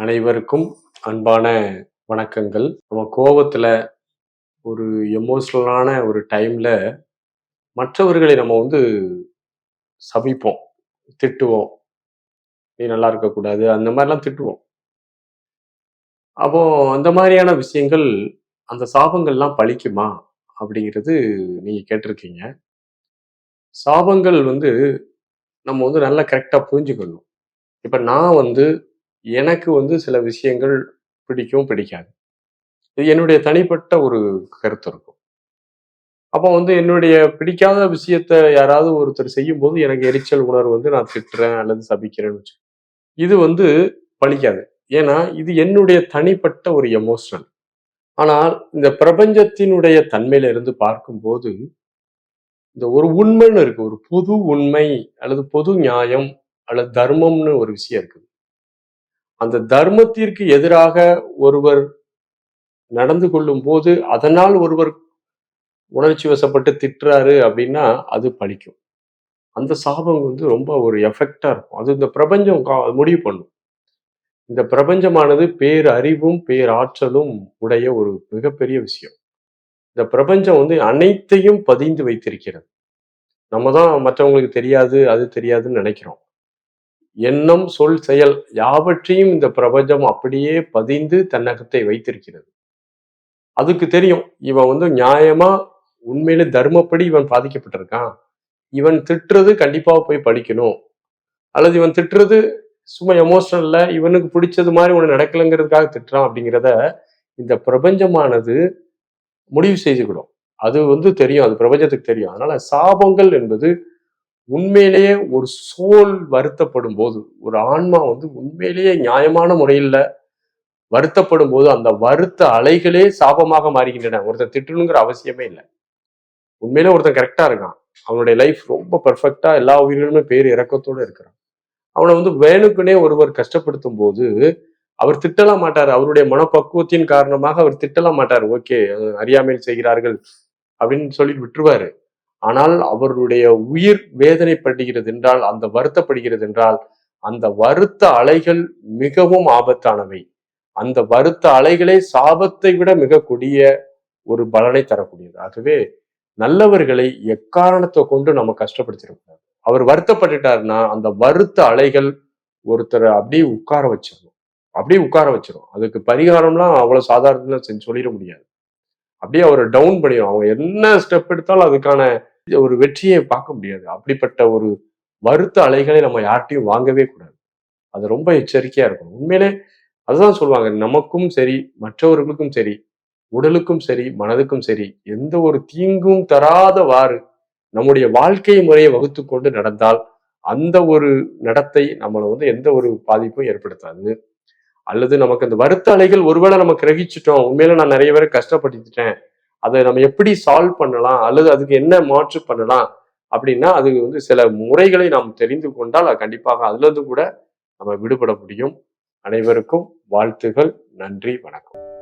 அனைவருக்கும் அன்பான வணக்கங்கள். நம்ம கோவத்துல ஒரு எமோஷனலான ஒரு டைம்ல மற்றவர்களை நம்ம சபிப்போம், திட்டுவோம். "நீ நல்லா இருக்கக்கூடாது." அந்த மாரிலாம் திட்டுவோம். அப்போ அந்த மாரியான விஷயங்கள், அந்த சாபங்கள்லாம் பலிக்குமா? அப்படிங்கிறது நீங்க கேட்டிருக்கீங்க. சாபங்கள் நம்ம நல்லா கரெக்ட்டா புரிஞ்சுக்கணும். இப்ப நான் எனக்கு சில விஷயங்கள் பிடிக்கும், பிடிக்காது. இது என்னுடைய தனிப்பட்ட ஒரு கருத்து இருக்கும். அப்போ என்னுடைய பிடிக்காத விஷயத்த யாராவது ஒருத்தர் செய்யும்போது, எனக்கு எரிச்சல் உணர்வு நான் திட்டுறேன் அல்லது சபிக்கிறேன்னு இது பலிக்காது. ஏன்னா, இது என்னுடைய தனிப்பட்ட ஒரு எமோஷனல். ஆனால், இந்த பிரபஞ்சத்தினுடைய தன்மையில இருந்து பார்க்கும்போது, இந்த ஒரு உண்மைன்னு இருக்கு. ஒரு பொது உண்மை அல்லது பொது நியாயம் அல்லது தர்மம்னு ஒரு விஷயம் இருக்குது. அந்த தர்மத்திற்கு எதிராக ஒருவர் நடந்து கொள்ளும்போது, அதனால் ஒருவர் உணர்ச்சி வசப்பட்டு திட்டுறாரு அப்படின்னா, அது பலிக்கும். அந்த சாபம் ரொம்ப ஒரு எஃபெக்ட்டா இருக்கும். அது இந்த பிரபஞ்சம் முடிவு பண்ணும். இந்த பிரபஞ்சமானது பேரறிவும், பேராற்றலும் உடைய ஒரு மிகப்பெரிய விஷயம். இந்த பிரபஞ்சம் அனைத்தையும் பதிந்து வைத்திருக்கிறது. நம்ம தான் மற்றவங்களுக்கு தெரியாது, அது தெரியாதுன்னு நெனைக்கிறோம். எண்ணம், சொல், செயல் யாவற்றையும் இந்த பிரபஞ்சம் அப்படியே பதிந்து தன்னகத்தை வைத்திருக்கிறது. அதுக்கு தெரியும். இவன் நியாயமா, உண்மையிலே தர்மப்படி இவன் பாதிக்கப்பட்டிருக்கான். இவன் திட்டுறது கண்டிப்பா போய் படிக்கணும். அல்லது இவன் திட்டுறது சும்மா எமோஷனல்ல இவனுக்கு பிடிச்சது மாதிரி ஒண்ணு நடக்கலைங்கிறதுக்காக திட்டுறான் அப்படிங்கிறத இந்த பிரபஞ்சமானது முடிவு செய்துவிடும். அது தெரியும். அது பிரபஞ்சத்துக்கு தெரியும். அதனால சாபங்கள் என்பது உண்மையிலேயே ஒரு சோல் வருத்தப்படும் போது, ஒரு ஆன்மா உண்மையிலேயே நியாயமான முறையில வருத்தப்படும் போது, அந்த வருத்த அலைகளே சாபமாக மாறுகின்றன. ஒருத்தர் திட்டணுங்கிற அவசியமே இல்லை. உண்மையிலே ஒருத்தன் கரெக்டா இருக்கான். அவனுடைய லைஃப் ரொம்ப பெர்ஃபெக்ட்டா எல்லா உயிர்களுமே பேர் இரக்கத்தோட இருக்கிறான். அவனை வேணுக்குனே ஒருவர் கஷ்டப்படுத்தும் போது, அவர் திட்டலாம் மாட்டாரு. அவருடைய மனப்பக்குவத்தின் காரணமாக அவர் திட்டலாம் மாட்டாரு. ஓகே, அறியாமையில் செய்கிறார்கள் அப்படின்னு சொல்லிட்டு விட்டுருவாரு. ஆனால் அவருடைய உயிர் வேதனைப்படுகிறது என்றால், அந்த வருத்தப்படுகிறது என்றால், அந்த வருத்த அலைகள் மிகவும் ஆபத்தானவை. அந்த வருத்த அலைகளே சாபத்தை விட மிக கொடிய ஒரு பலனை தரக்கூடியது. ஆகவே நல்லவர்களை எக்காரணத்தை கொண்டு நம்ம கஷ்டப்படுத்திடக்கூடாது. அவர் வருத்தப்பட்டுட்டாருன்னா, அந்த வருத்த அலைகள் ஒருத்தரை அப்படியே உட்கார வச்சிடணும். அப்படியே உட்கார வச்சிரும். அதுக்கு பரிகாரம்லாம் அவ்வளவு சாதாரணமா சொல்லிட முடியாது. அப்படியே அவரை டவுன் பண்ணிடும். அவங்க என்ன ஸ்டெப் எடுத்தாலும் அதுக்கான ஒரு வெற்றியை பார்க்க முடியாது. அப்படிப்பட்ட ஒரு வருத்த அலைகளை நம்ம யார்கிட்டையும் வாங்கவே கூடாது. அது ரொம்ப எச்சரிக்கையா இருக்கணும். உண்மையிலே அதுதான் சொல்லுவாங்க. நமக்கும் சரி, மற்றவர்களுக்கும் சரி, உடலுக்கும் சரி, மனதுக்கும் சரி, எந்த ஒரு தீங்கும் தராதவாறு நம்முடைய வாழ்க்கை முறையை வகுத்து கொண்டு நடந்தால், அந்த ஒரு நடத்தை நம்மளை எந்த ஒரு பாதிப்பும் ஏற்படுத்தாது. அல்லது நமக்கு அந்த வருத்த அலைகள் ஒருவேளை நம்ம கிரகிச்சிட்டோம், உண்மையில நான் நிறைய பேரை கஷ்டப்படுத்திட்டேன், அதை நம்ம எப்படி சால்வ் பண்ணலாம் அல்லது அதுக்கு என்ன மாற்று பண்ணலாம் அப்படின்னா, அது சில முறைகளை நாம் தெரிந்து கொண்டால் அது கண்டிப்பாக அதுல இருந்து கூட நம்ம விடுபட முடியும். அனைவருக்கும் வாழ்த்துகள். நன்றி, வணக்கம்.